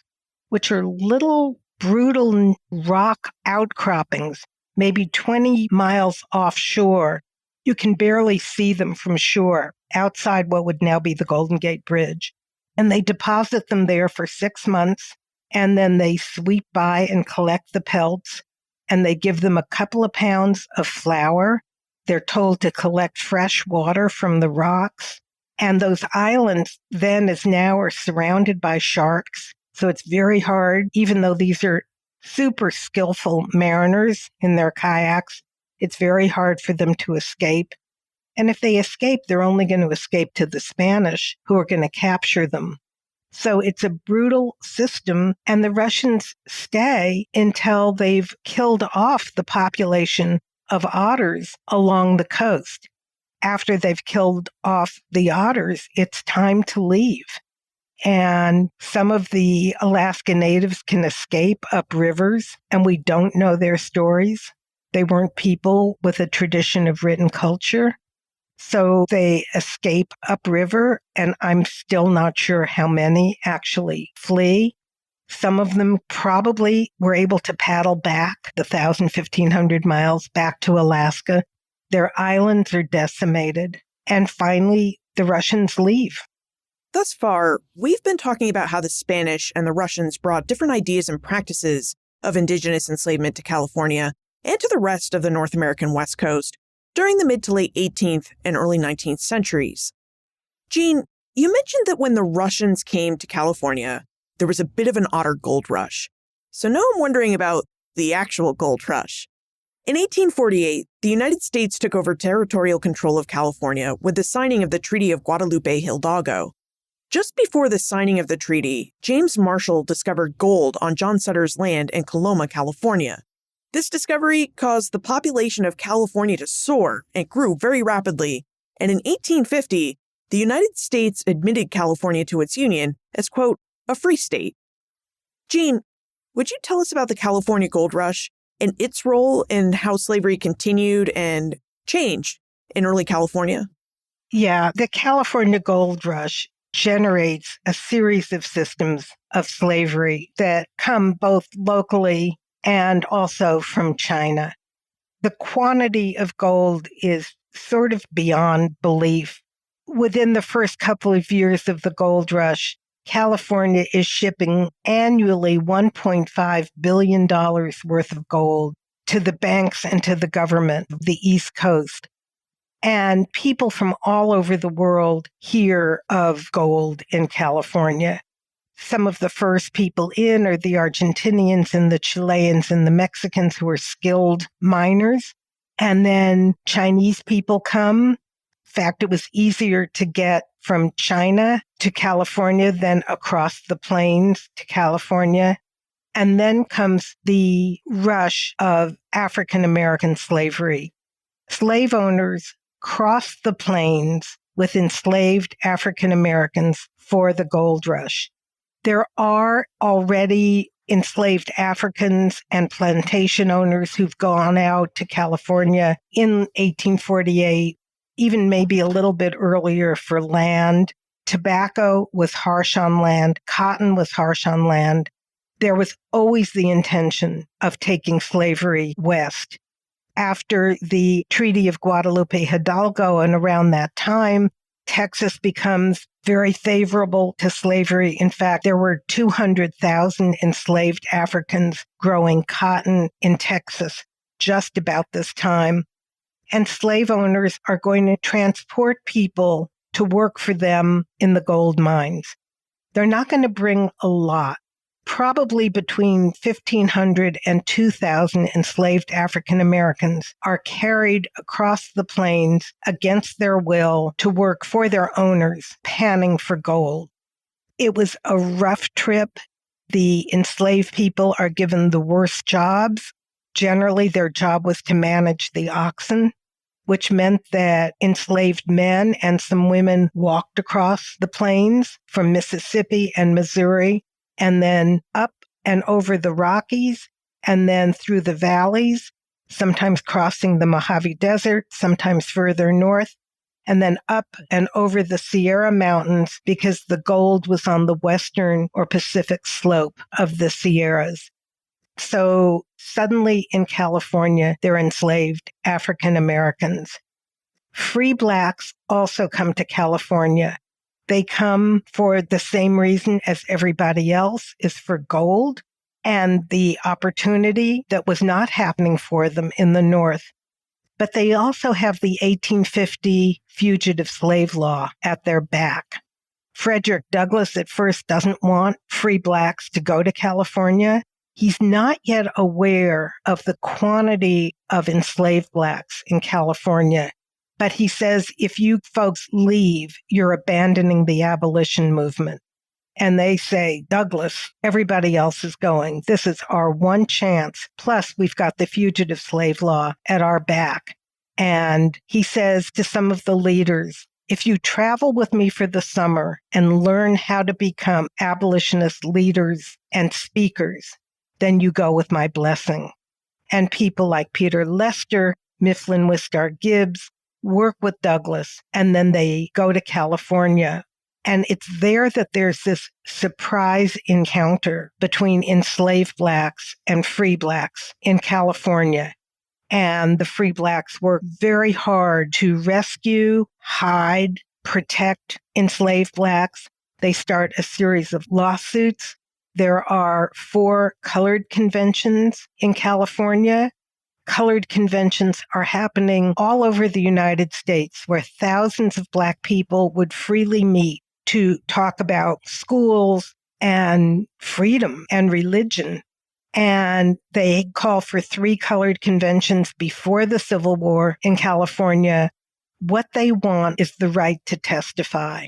which are little brutal rock outcroppings, maybe 20 miles offshore. You can barely see them from shore, outside what would now be the Golden Gate Bridge. And they deposit them there for 6 months, and then they sweep by and collect the pelts, and they give them a couple of pounds of flour. They're told to collect fresh water from the rocks. And those islands then, as now, are surrounded by sharks. So it's very hard, even though these are super skillful mariners in their kayaks, it's very hard for them to escape. And if they escape, they're only going to escape to the Spanish, who are going to capture them. So it's a brutal system, and the Russians stay until they've killed off the population of otters along the coast. After they've killed off the otters, it's time to leave. And some of the Alaska natives can escape up rivers, and we don't know their stories. They weren't people with a tradition of written culture. So they escape upriver, and I'm still not sure how many actually flee. Some of them probably were able to paddle back the 1,500 miles back to Alaska. Their islands are decimated. And finally, the Russians leave. Thus far, we've been talking about how the Spanish and the Russians brought different ideas and practices of indigenous enslavement to California and to the rest of the North American West Coast during the mid to late 18th and early 19th centuries. Jean, you mentioned that when the Russians came to California, there was a bit of an otter gold rush. So now I'm wondering about the actual gold rush. In 1848, the United States took over territorial control of California with the signing of the Treaty of Guadalupe-Hidalgo. Just before the signing of the treaty, James Marshall discovered gold on John Sutter's land in Coloma, California. This discovery caused the population of California to soar and grew very rapidly, and in 1850, the United States admitted California to its union as, quote, a free state. Jean, would you tell us about the California Gold Rush and its role in how slavery continued and changed in early California? Yeah, the California Gold Rush generates a series of systems of slavery that come both locally and also from China. The quantity of gold is sort of beyond belief. Within the first couple of years of the gold rush, California is shipping annually $1.5 billion worth of gold to the banks and to the government of the East Coast. And people from all over the world hear of gold in California. Some of the first people in are the Argentinians and the Chileans and the Mexicans who are skilled miners. And then Chinese people come. In fact, it was easier to get from China to California than across the plains to California. And then comes the rush of African American slavery. Slave owners cross the plains with enslaved African Americans for the gold rush. There are already enslaved Africans and plantation owners who've gone out to California in 1848, even maybe a little bit earlier for land. Tobacco was harsh on land. Cotton was harsh on land. There was always the intention of taking slavery west. After the Treaty of Guadalupe-Hidalgo and around that time, Texas becomes very favorable to slavery. In fact, there were 200,000 enslaved Africans growing cotton in Texas just about this time. And slave owners are going to transport people to work for them in the gold mines. They're not going to bring a lot. Probably between 1,500 and 2,000 enslaved African Americans are carried across the plains against their will to work for their owners, panning for gold. It was a rough trip. The enslaved people are given the worst jobs. Generally, their job was to manage the oxen, which meant that enslaved men and some women walked across the plains from Mississippi and Missouri, and then up and over the Rockies, and then through the valleys, sometimes crossing the Mojave Desert, sometimes further north, and then up and over the Sierra Mountains because the gold was on the western or Pacific slope of the Sierras. So suddenly in California, they're enslaved African Americans. Free Blacks also come to California. They come for the same reason as everybody else, is for gold and the opportunity that was not happening for them in the North. But they also have the 1850 fugitive slave law at their back. Frederick Douglass at first doesn't want free Blacks to go to California. He's not yet aware of the quantity of enslaved Blacks in California. But he says, if you folks leave, you're abandoning the abolition movement. And they say, Douglas, everybody else is going. This is our one chance. Plus, we've got the fugitive slave law at our back. And he says to some of the leaders, if you travel with me for the summer and learn how to become abolitionist leaders and speakers, then you go with my blessing. And people like Peter Lester, Mifflin Wistar Gibbs, work with Douglass, and then they go to California. And it's there that there's this surprise encounter between enslaved Blacks and free Blacks in California. And the free Blacks work very hard to rescue, hide, protect enslaved Blacks. They start a series of lawsuits. There are 4 colored conventions in California. Colored conventions are happening all over the United States where thousands of Black people would freely meet to talk about schools and freedom and religion. And they call for 3 colored conventions before the Civil War in California. What they want is the right to testify.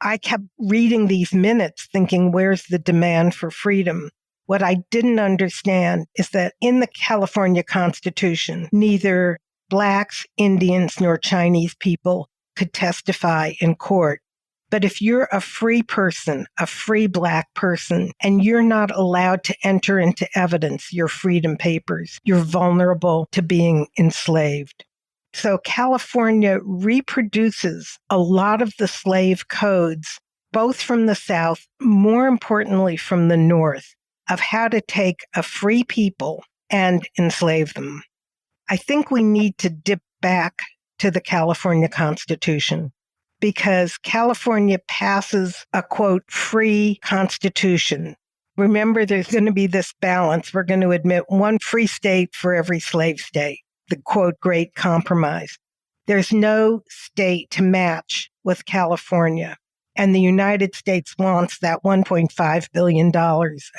I kept reading these minutes thinking, where's the demand for freedom? What I didn't understand is that in the California Constitution, neither Blacks, Indians, nor Chinese people could testify in court. But if you're a free person, a free Black person, and you're not allowed to enter into evidence your freedom papers, you're vulnerable to being enslaved. So California reproduces a lot of the slave codes, both from the South, more importantly from the North, of how to take a free people and enslave them. I think we need to dip back to the California Constitution because California passes a, quote, free constitution. Remember, there's going to be this balance. We're going to admit one free state for every slave state, the, quote, great compromise. There's no state to match with California. And the United States wants that $1.5 billion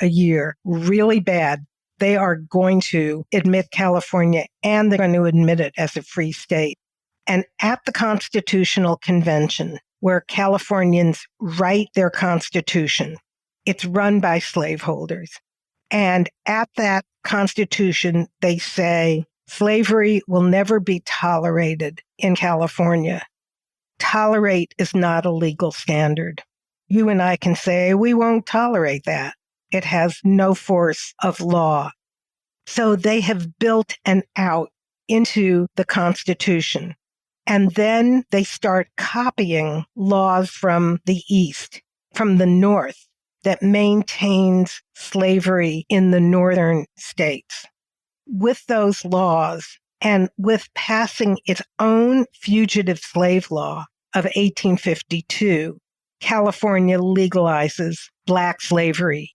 a year really bad. They are going to admit California, and they're going to admit it as a free state. And at the Constitutional Convention, where Californians write their constitution, it's run by slaveholders. And at that constitution, they say slavery will never be tolerated in California. Tolerate is not a legal standard. You and I can say we won't tolerate that. It has no force of law. So they have built an out into the Constitution. And then they start copying laws from the East, from the North, that maintains slavery in the northern states. With those laws, and with passing its own fugitive slave law of 1852, California legalizes Black slavery.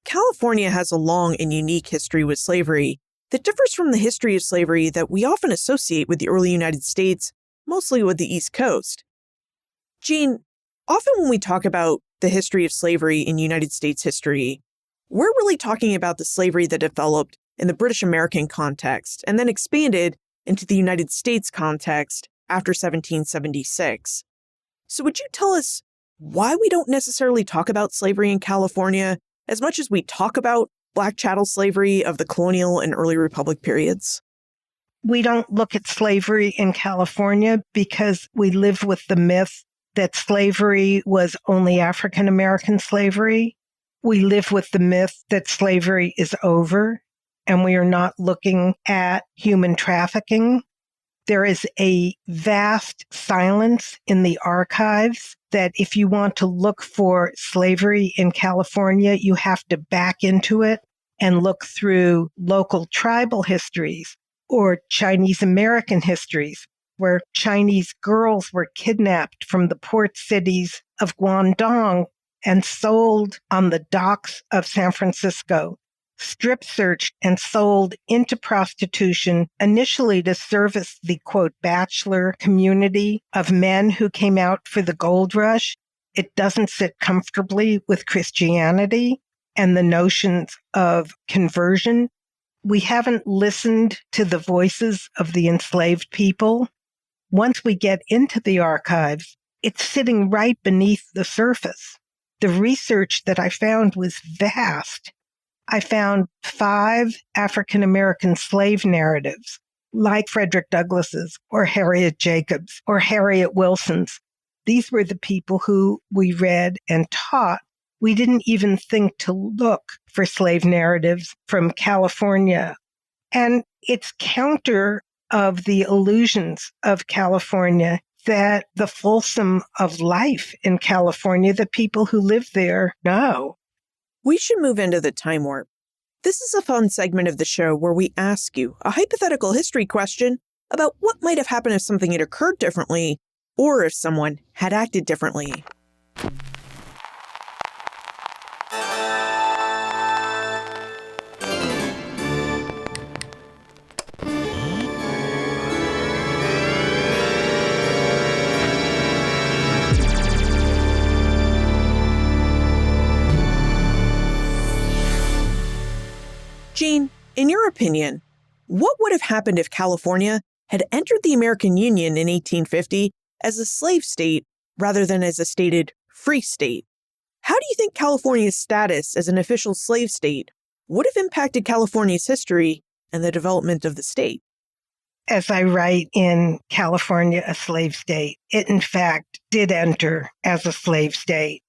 California has a long and unique history with slavery. that differs from the history of slavery that we often associate with the early United States, mostly with the East Coast. Jean, often when we talk about the history of slavery in United States history, we're really talking about the slavery that developed in the British American context and then expanded into the United States context after 1776. So would you tell us why we don't necessarily talk about slavery in California as much as we talk about Black chattel slavery of the colonial and early republic periods? We don't look at slavery in California because we live with the myth that slavery was only African American slavery. We live with the myth that slavery is over, and we are not looking at human trafficking. There is a vast silence in the archives that if you want to look for slavery in California, you have to back into it and look through local tribal histories or Chinese American histories, where Chinese girls were kidnapped from the port cities of Guangdong and sold on the docks of San Francisco, strip searched and sold into prostitution, initially to service the, quote, bachelor community of men who came out for the gold rush. It doesn't sit comfortably with Christianity and the notions of conversion. We haven't listened to the voices of the enslaved people. Once we get into the archives, it's sitting right beneath the surface. The research that I found was vast. I found 5 African-American slave narratives, like Frederick Douglass's or Harriet Jacobs or Harriet Wilson's. These were the people who we read and taught. We didn't even think to look for slave narratives from California. And it's counter of the illusions of California that the fulsome of life in California, the people who live there know. We should move into the time warp. This is a fun segment of the show where we ask you a hypothetical history question about what might have happened if something had occurred differently or if someone had acted differently. Jean, in your opinion, what would have happened if California had entered the American Union in 1850 as a slave state rather than as a stated free state? How do you think California's status as an official slave state would have impacted California's history and the development of the state? As I write in California, a slave state, it in fact did enter as a slave state.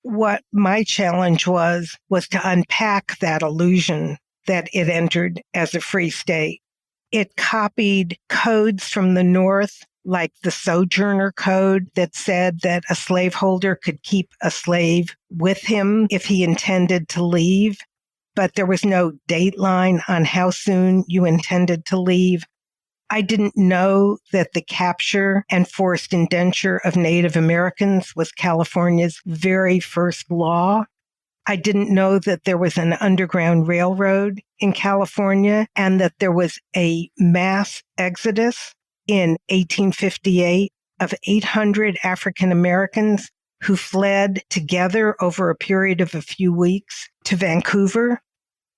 What my challenge was to unpack that illusion that it entered as a free state. It copied codes from the North, like the Sojourner Code that said that a slaveholder could keep a slave with him if he intended to leave, but there was no dateline on how soon you intended to leave. I didn't know that the capture and forced indenture of Native Americans was California's very first law. I didn't know that there was an underground railroad in California and that there was a mass exodus in 1858 of 800 African Americans who fled together over a period of a few weeks to Vancouver.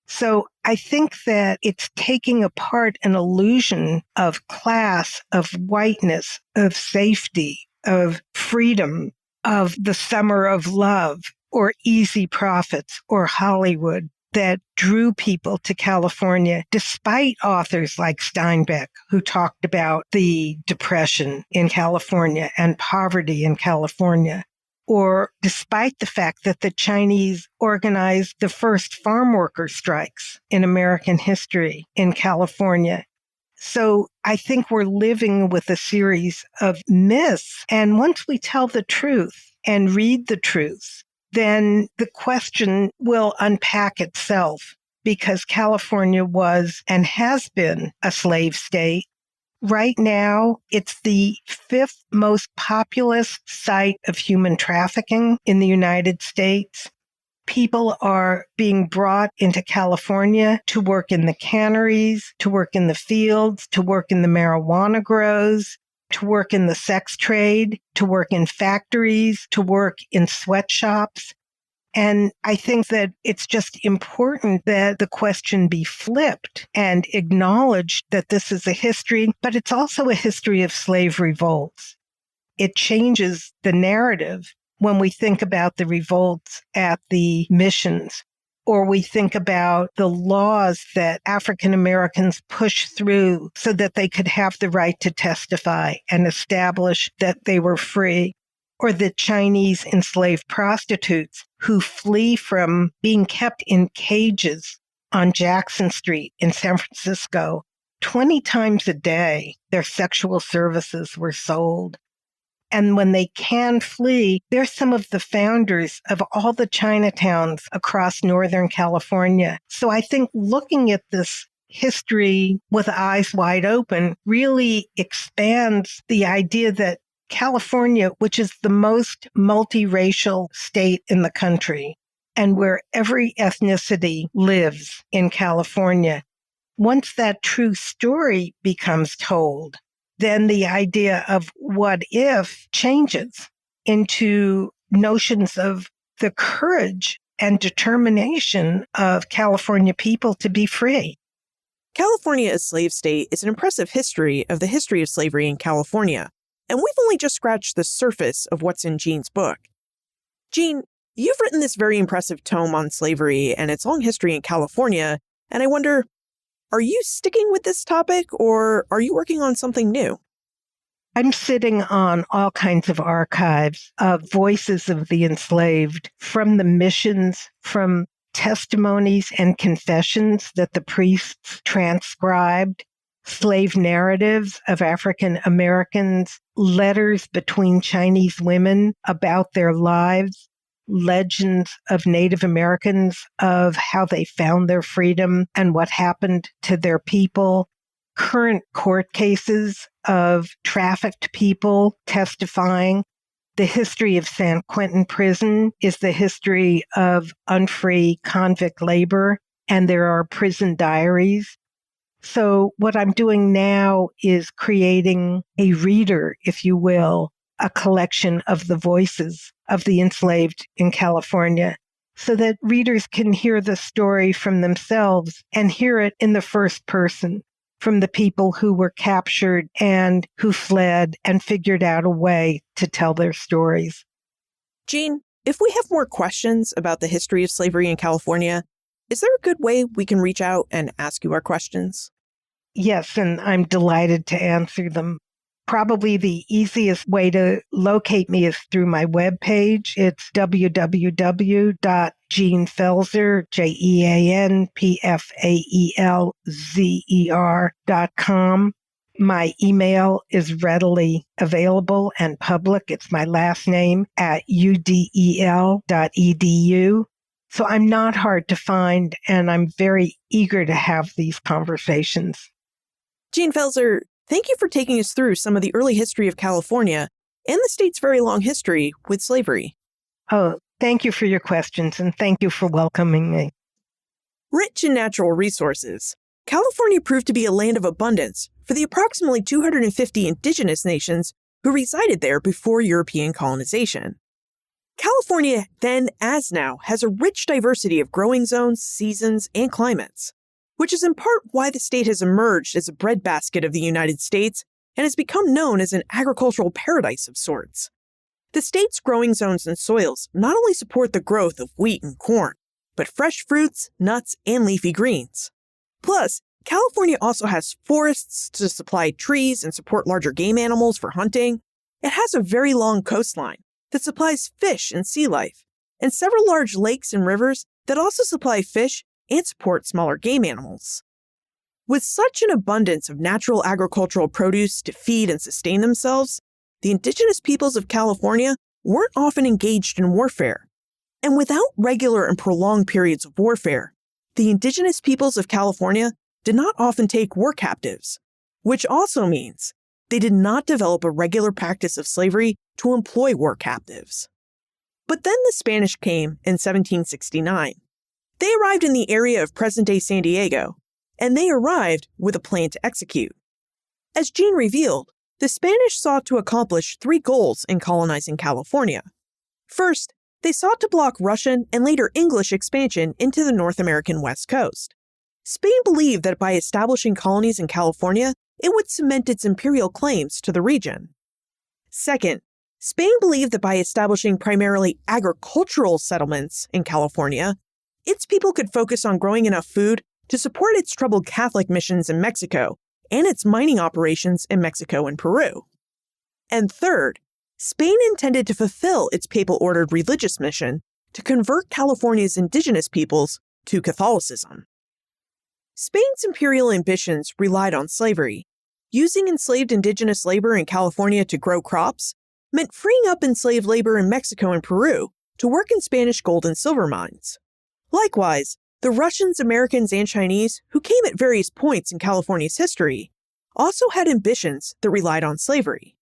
So I think that it's taking apart an illusion of class, of whiteness, of safety, of freedom, of the summer of love, or easy profits, or Hollywood, that drew people to California, despite authors like Steinbeck, who talked about the Depression in California and poverty in California, or despite the fact that the Chinese organized the first farm worker strikes in American history in California. So I think we're living with a series of myths. And once we tell the truth and read the truth, then the question will unpack itself, because California was and has been a slave state. Right now, it's the 5th most populous site of human trafficking in the United States. people are being brought into California to work in the canneries, to work in the fields, to work in the marijuana grows, to work in the sex trade, to work in factories, to work in sweatshops. And I think that it's just important that the question be flipped and acknowledged that this is a history, but it's also a history of slave revolts. It changes the narrative when we think about the revolts at the missions, or we think about the laws that African Americans pushed through so that they could have the right to testify and establish that they were free, or the Chinese enslaved prostitutes who flee from being kept in cages on Jackson Street in San Francisco. 20 times a day, their sexual services were sold. And when they can flee, they're some of the founders of all the Chinatowns across Northern California. So I think looking at this history with eyes wide open really expands the idea that California, which is the most multiracial state in the country, and where every ethnicity lives in California, once that true story becomes told, then the idea of what if changes into notions of the courage and determination of California people to be free. California, a slave state, is an impressive history of the history of slavery in California, and we've only just scratched the surface of what's in Jean's book. Jean, you've written this very impressive tome on slavery and its long history in California, and I wonder, are you sticking with this topic, or are you working on something new? I'm sitting on all kinds of archives of voices of the enslaved, from the missions, from testimonies and confessions that the priests transcribed, slave narratives of African Americans, letters between Chinese women about their lives, legends of Native Americans of how they found their freedom and what happened to their people, current court cases of trafficked people testifying. The history of San Quentin Prison is the history of unfree convict labor, and there are prison diaries. So what I'm doing now is creating a reader, if you will, a collection of the voices of the enslaved in California, so that readers can hear the story from themselves and hear it in the first person, from the people who were captured and who fled and figured out a way to tell their stories. Jean, if we have more questions about the history of slavery in California, is there a good way we can reach out and ask you our questions? Yes, and I'm delighted to answer them. Probably the easiest way to locate me is through my webpage. It's www.jeanpfaelzer, JeanPfaelzer.com. My email is readily available and public. It's my last name at udel.edu. So I'm not hard to find, and I'm very eager to have these conversations. Jean Pfaelzer, thank you for taking us through some of the early history of California and the state's very long history with slavery. Oh, thank you for your questions, and thank you for welcoming me. Rich in natural resources, California proved to be a land of abundance for the approximately 250 indigenous nations who resided there before European colonization. California, then as now, has a rich diversity of growing zones, seasons, and climates, which is in part why the state has emerged as a breadbasket of the United States and has become known as an agricultural paradise of sorts. The state's growing zones and soils not only support the growth of wheat and corn, but fresh fruits, nuts, and leafy greens. Plus, California also has forests to supply trees and support larger game animals for hunting. It has a very long coastline that supplies fish and sea life, and several large lakes and rivers that also supply fish and support smaller game animals. With such an abundance of natural agricultural produce to feed and sustain themselves, the indigenous peoples of California weren't often engaged in warfare. And without regular and prolonged periods of warfare, the indigenous peoples of California did not often take war captives, which also means they did not develop a regular practice of slavery to employ war captives. But then the Spanish came in 1769. They arrived in the area of present-day San Diego, and they arrived with a plan to execute. As Jean revealed, the Spanish sought to accomplish 3 goals in colonizing California. First, they sought to block Russian and later English expansion into the North American West Coast. Spain believed that by establishing colonies in California, it would cement its imperial claims to the region. Second, Spain believed that by establishing primarily agricultural settlements in California, its people could focus on growing enough food to support its troubled Catholic missions in Mexico and its mining operations in Mexico and Peru. And third, Spain intended to fulfill its papal-ordered religious mission to convert California's indigenous peoples to Catholicism. Spain's imperial ambitions relied on slavery. Using enslaved indigenous labor in California to grow crops meant freeing up enslaved labor in Mexico and Peru to work in Spanish gold and silver mines. Likewise, the Russians, Americans, and Chinese, who came at various points in California's history, also had ambitions that relied on slavery.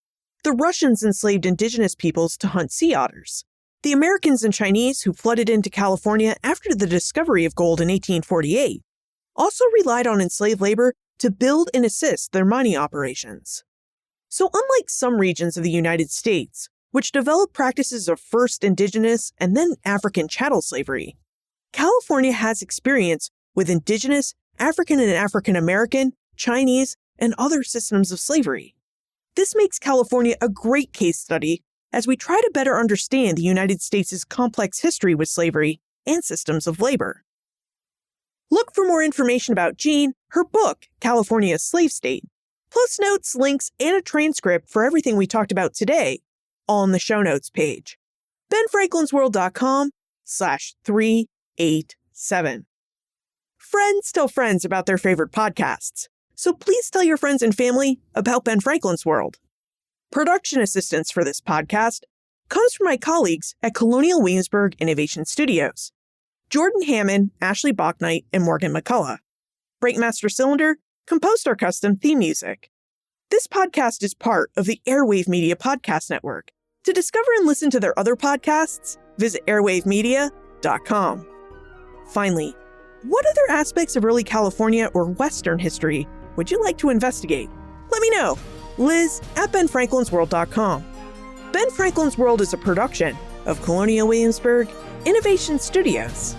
The Russians enslaved indigenous peoples to hunt sea otters. The Americans and Chinese, who flooded into California after the discovery of gold in 1848, also relied on enslaved labor to build and assist their mining operations. So unlike some regions of the United States, which developed practices of first indigenous and then African chattel slavery, California has experience with indigenous, African and African American, Chinese, and other systems of slavery. This makes California a great case study as we try to better understand the United States' complex history with slavery and systems of labor. Look for more information about Jean, her book, California Slave State, plus notes, links, and a transcript for everything we talked about today, all on the show notes page. benfranklinsworld.com/387. Friends tell friends about their favorite podcasts, so please tell your friends and family about Ben Franklin's World. Production assistance for this podcast comes from my colleagues at Colonial Williamsburg Innovation Studios, Jordan Hammond, Ashley Bachnight, and Morgan McCullough. Breakmaster Cylinder composed our custom theme music. This podcast is part of the Airwave Media Podcast Network. To discover and listen to their other podcasts, visit airwavemedia.com. Finally, what other aspects of early California or Western history would you like to investigate? Let me know. Liz@benfranklinsworld.com. Ben Franklin's World is a production of Colonial Williamsburg Innovation Studios.